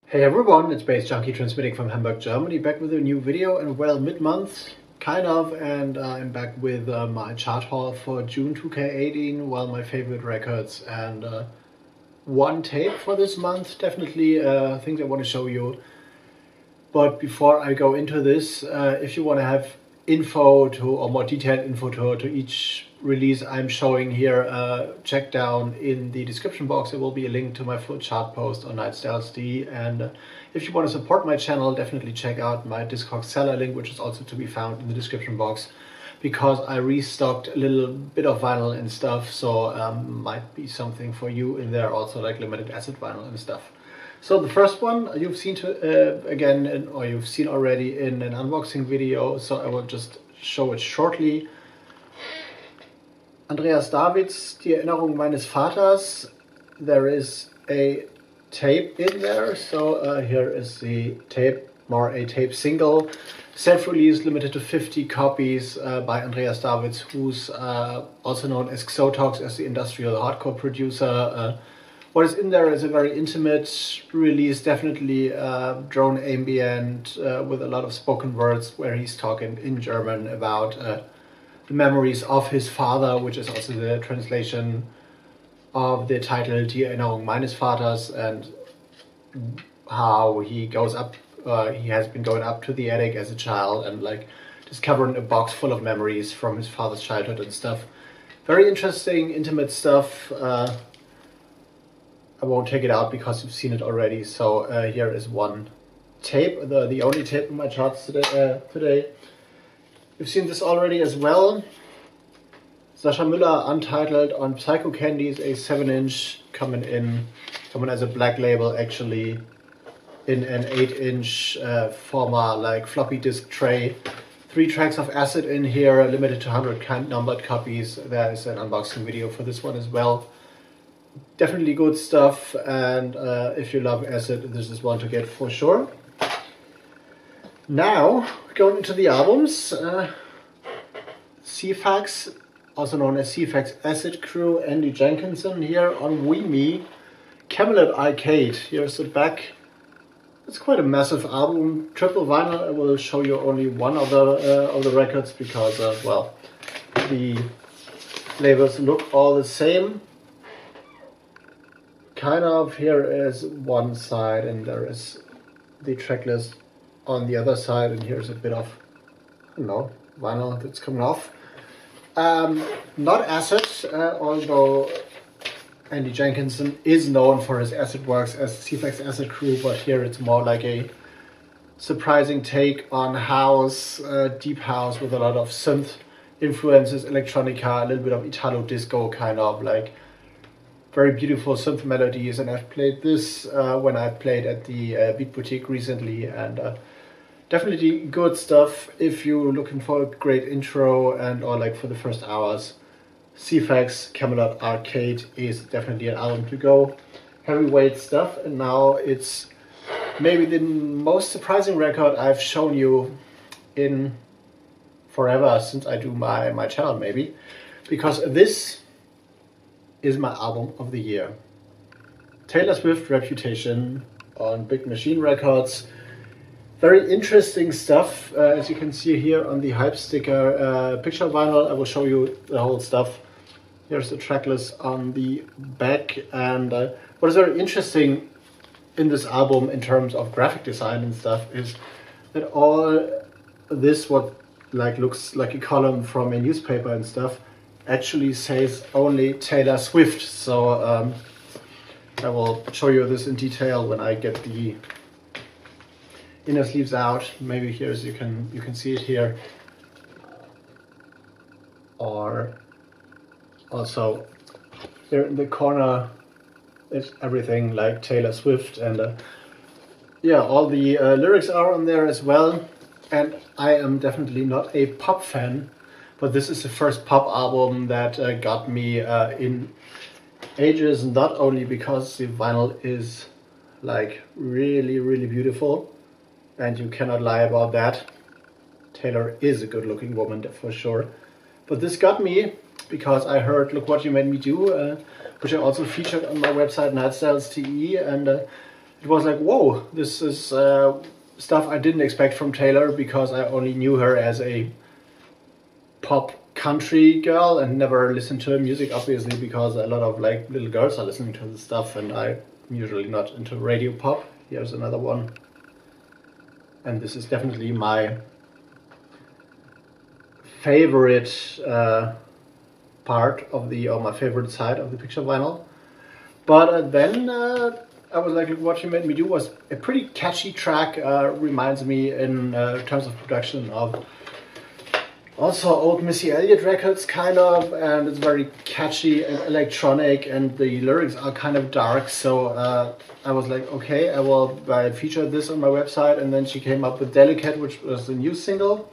Hey everyone, it's baze.djunkiii transmitting from Hamburg, Germany, back with a new video, and well, mid-month, kind of, and I'm back with my chart haul for June 2K18, well, my favorite records, and one tape for this month, definitely things I want to show you. But before I go into this, if you want to have info to, or more detailed info to each release I'm showing here, check down in the description box. There will be a link to my full chart post on nightstyles.de, and if you want to support my channel, definitely check out my discogs seller link, which is also to be found in the description box, because I restocked a little bit of vinyl and stuff, so might be something for you in there, also like limited acid vinyl and stuff. So the first one you've seen or you've seen already in an unboxing video, so I will just show it shortly. Andreas Davids, Die Erinnerung meines Vaters. There is a tape in there, so here is the tape, more a tape single, self-release, limited to 50 copies by Andreas Davids, who's also known as Xotox, as the industrial hardcore producer. What is in there is a very intimate release, definitely drone ambient, with a lot of spoken words where he's talking in German about the memories of his father, which is also the translation of the title Die Erinnerung meines Vaters, and how he goes up, he has been going up to the attic as a child and like discovering a box full of memories from his father's childhood and stuff. Very interesting, intimate stuff. I won't take it out because you've seen it already. So here is one tape, the only tape in my charts today. You've seen this already as well. Sascha Müller, Untitled on Psycho Candies, a 7-inch coming as a black label, actually in an 8-inch former like floppy disk tray. 3 tracks of acid in here, limited to 100 numbered copies. There is an unboxing video for this one as well. Definitely good stuff, and if you love acid, this is one to get for sure. Now, going into the albums, CFAX, also known as CFAX Acid Crew, Andy Jenkinson here on Weemy, Camelot Arcade. Here's the back. It's quite a massive album, triple vinyl. I will show you only one of the records because, well, the labels look all the same. Kind of, here is one side and there is the track list on the other side, and here's a bit of, I don't know, vinyl that's coming off. Not acid, although Andy Jenkinson is known for his acid works as CFAX Acid Crew, but here it's more like a surprising take on house, deep house with a lot of synth influences, electronica, a little bit of Italo disco, kind of like very beautiful synth melodies. And I've played this when I played at the Beat Boutique recently, and definitely good stuff if you're looking for a great intro and or like for the first hours. CFAX Camelot Arcade is definitely an album to go. Heavyweight stuff, and now it's maybe the most surprising record I've shown you in forever since I do my channel, maybe, because this is my album of the year. Taylor Swift, Reputation on Big Machine Records. Very interesting stuff, as you can see here on the hype sticker picture vinyl. I will show you the whole stuff. Here's the track list on the back, and what is very interesting in this album in terms of graphic design and stuff is that all this, what like looks like a column from a newspaper and stuff, actually says only Taylor Swift. So I will show you this in detail when I get the inner sleeves out. Maybe here you can see it here, or also here in the corner it's everything like Taylor Swift, and yeah, all the lyrics are on there as well. And I am definitely not a pop fan, but this is the first pop album that got me in ages, not only because the vinyl is like really, really beautiful, and you cannot lie about that. Taylor is a good looking woman for sure. But this got me because I heard Look What You Made Me Do, which I also featured on my website nightstyles.de, and it was like, whoa, this is stuff I didn't expect from Taylor, because I only knew her as a pop country girl and never listened to her music, obviously, because a lot of like little girls are listening to this stuff and I'm usually not into radio pop. Here's another one, and this is definitely my favorite part of the, or my favorite side of the picture vinyl. But then I was like, what she made me do was a pretty catchy track. Reminds me in terms of production of also old Missy Elliott records, kind of, and it's very catchy and electronic, and the lyrics are kind of dark. So I was like, okay, I will feature this on my website. And then she came up with Delicate, which was the new single,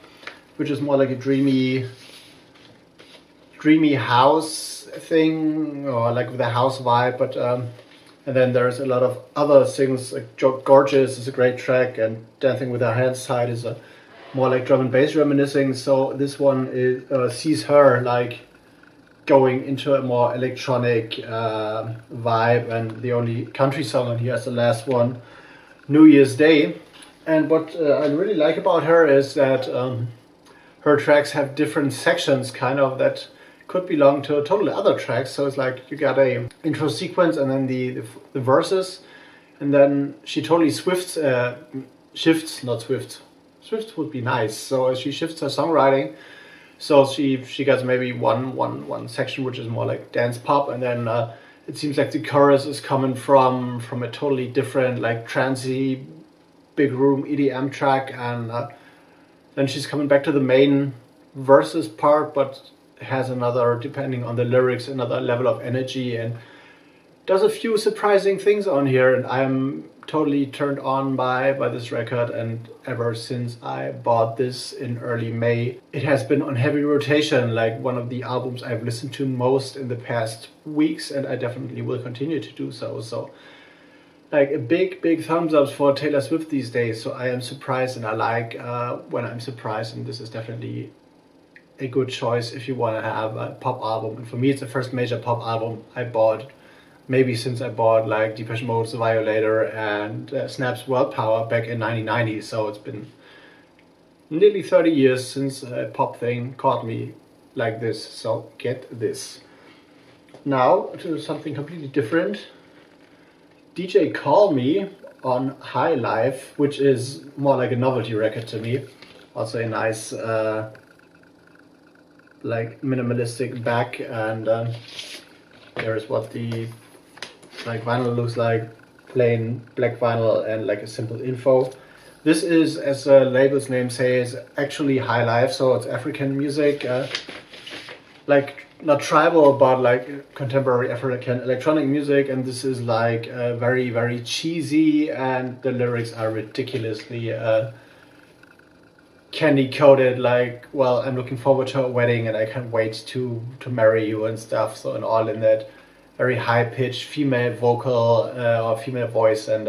which is more like a dreamy house thing, or like with a house vibe. But and then there's a lot of other things, like Gorgeous is a great track, and Dancing with Her Hands side is a more like drum and bass reminiscing. So this one sees her like going into a more electronic vibe, and the only country song on here is the last one, New Year's Day. And what I really like about her is that her tracks have different sections, kind of, that could belong to totally other tracks. So it's like you got a intro sequence and then the verses, and then she totally shifts, would be nice. So she shifts her songwriting. So she gets maybe one section which is more like dance pop, and then it seems like the chorus is coming from a totally different, like trancey, big room EDM track, and then she's coming back to the main verses part, but has another, depending on the lyrics, another level of energy, and does a few surprising things on here. And I'm totally turned on by this record, and ever since I bought this in early May, it has been on heavy rotation, like one of the albums I've listened to most in the past weeks, and I definitely will continue to do so. So like a big thumbs up for Taylor Swift these days. So I am surprised, and I like when I'm surprised, and this is definitely a good choice if you want to have a pop album. And for me, it's the first major pop album I bought, maybe since I bought like Depeche Mode's Violator and Snap's World Power back in 1990. So it's been nearly 30 years since a pop thing caught me like this. So get this. Now to something completely different. DJ Call Me on High Life, which is more like a novelty record to me. Also a nice like minimalistic back, and there is what the like vinyl looks like, plain black vinyl and like a simple info. This is, as the label's name says, actually High Life, so it's African music, like not tribal, but like contemporary African electronic music. And this is like very cheesy, and the lyrics are ridiculously candy coated, like, well, I'm looking forward to a wedding and I can't wait to marry you and stuff. So, and all in that very high pitched female vocal or female voice, and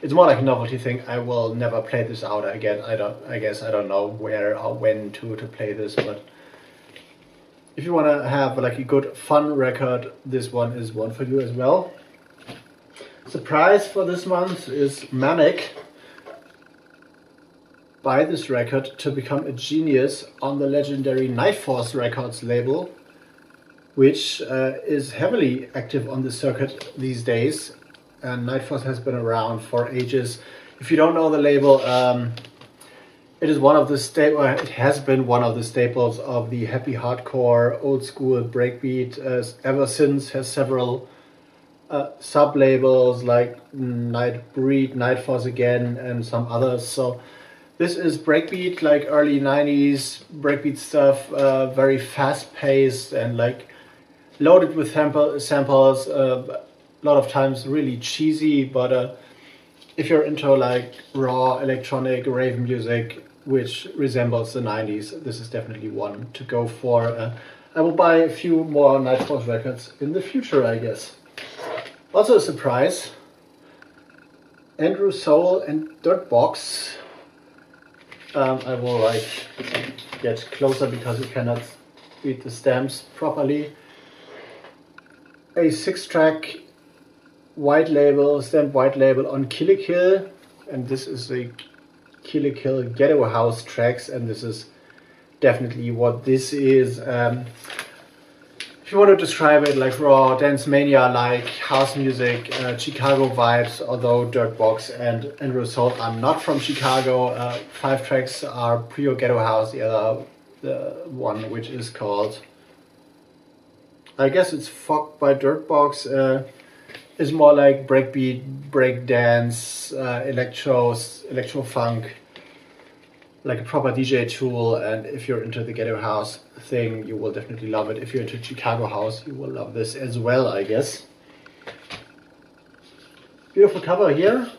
it's more like a novelty thing. I will never play this out again. I guess I don't know where or when to play this, but if you want to have like a good fun record, this one is one for you as well. Surprise for this month is Manic. Buy this record to become a genius on the legendary Nightforce Records label, which is heavily active on the circuit these days. And Nightforce has been around for ages. If you don't know the label, it is one of the it has been one of the staples of the happy hardcore, old school breakbeat ever since. Has several sub labels like Nightbreed, Nightforce again, and some others. So this is breakbeat, like early 90s breakbeat stuff, very fast paced and like loaded with samples, a lot of times really cheesy, but if you're into like raw electronic rave music, which resembles the 90s, this is definitely one to go for. I will buy a few more Nightforce records in the future, I guess. Also a surprise, Andrew Soul and Dirtbox. I will like get closer because you cannot read the stamps properly. A 6-track white label, stamped white label on Kill, and this is the Kill Ghetto House tracks, and this is definitely what this is. If you want to describe it like raw dance mania, like house music, Chicago vibes, although Dirtbox and Result are not from Chicago. 5 tracks are pure ghetto house. The one which is called, I guess it's Fucked by Dirtbox, is more like breakbeat, breakdance, electro funk, like a proper DJ tool. And if you're into the ghetto house thing, you will definitely love it. If you're into Chicago house, you will love this as well, I guess. Beautiful cover here.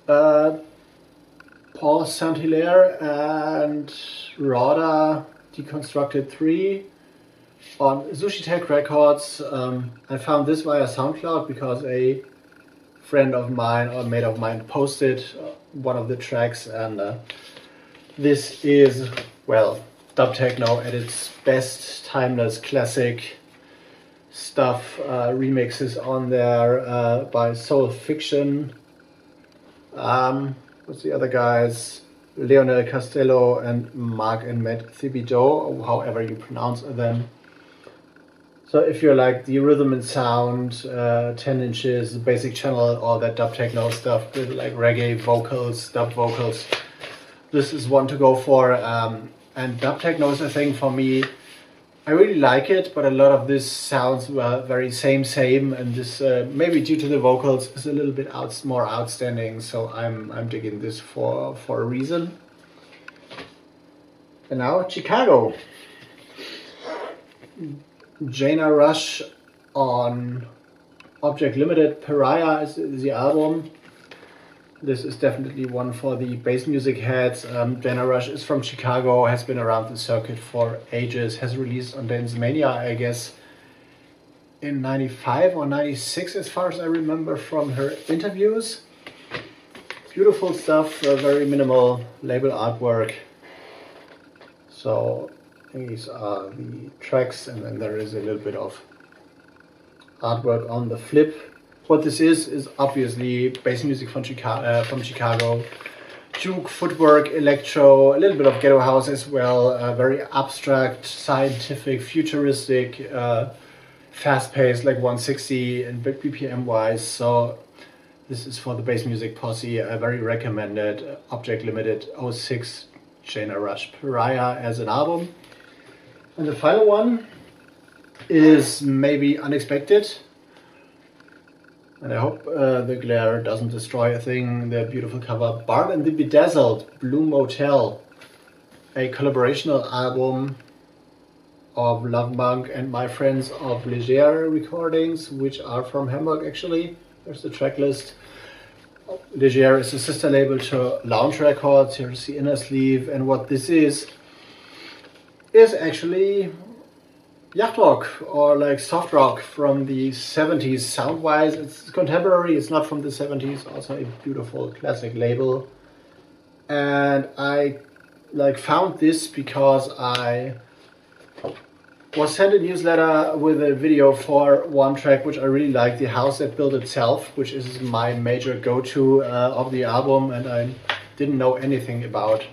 Paul Saint-Hilaire and Rhoda Deconstructed 3 on Sushi Tech Records. I found this via SoundCloud because a friend of mine or mate of mine posted one of the tracks, and this is, well, dub techno at its best, timeless, classic stuff. Remixes on there by Soul Fiction. What's the other guys? Leonel Castello and Mark and Matt Thibodeau, however you pronounce them. So if you're like the rhythm and sound, 10 inches, basic channel, all that dub techno stuff with like reggae vocals, dub vocals, this is one to go for. And dub techno is a thing for me. I really like it, but a lot of this sounds very same, and this maybe due to the vocals is a little bit more outstanding. So I'm digging this for a reason. And now Chicago. Jana Rush on Object Limited. Pariah is the album. This is definitely one for the bass music heads. Jana Rush is from Chicago, has been around the circuit for ages, has released on Dance Mania, I guess, in 95 or 96, as far as I remember from her interviews. Beautiful stuff, very minimal label artwork. So these are the tracks, and then there is a little bit of artwork on the flip. What this is obviously bass music from Chicago. Juke, footwork, electro, a little bit of ghetto house as well. Very abstract, scientific, futuristic, fast-paced, like 160 and BPM-wise. So this is for the bass music posse. Very recommended. Object Limited 06, Jana Rush, Pariah as an album. And the final one is maybe unexpected. And I hope the glare doesn't destroy a thing. The beautiful cover, Bart and the Bedazzled, Blue Motel, a collaborational album of Love Monk and my friends of Leger Recordings, which are from Hamburg actually. There's the track list. Leger is a sister label to Lounge Records. Here's the inner sleeve, and what this is actually yacht rock or like soft rock from the 70s. Sound wise, it's contemporary, it's not from the 70s. Also a beautiful classic label. And I found this because I was sent a newsletter with a video for one track which I really like, The House That Built Itself, which is my major go-to of the album, and I didn't know anything about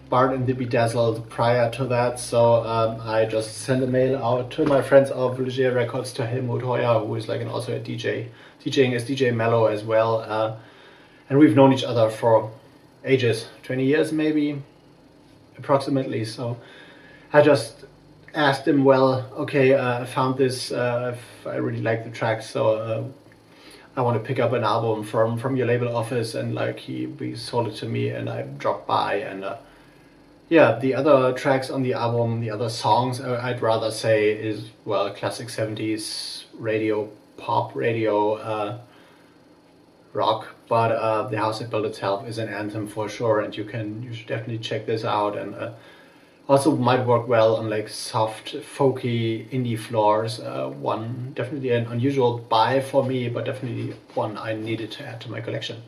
Bart and the Bedazzled prior to that, so I just sent a mail out to my friends of Leger Records, to Helmut Heuer, who is like also a DJ, DJing as DJ Mello as well, and we've known each other for ages, 20 years maybe, approximately. So I just asked him, well, okay, I found this, I really like the track, so I want to pick up an album from your label office, and like he sold it to me, and I dropped by, and yeah, the other tracks on the album, the other songs, I'd rather say is, well, classic 70s radio, pop radio, rock, but The House That Built Itself is an anthem for sure, and you should definitely check this out, and also might work well on like soft, folky, indie floors. One definitely an unusual buy for me, but definitely one I needed to add to my collection.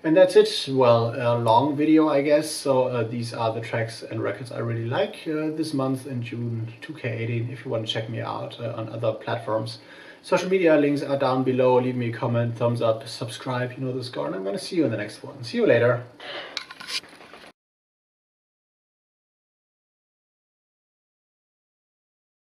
And that's it. Well, a long video, I guess. So these are the tracks and records I really like this month in June 2K18. If you want to check me out on other platforms, Social media links are down below. Leave me a comment, thumbs up, subscribe, you know the score, and I'm gonna see you in the next one. See you later.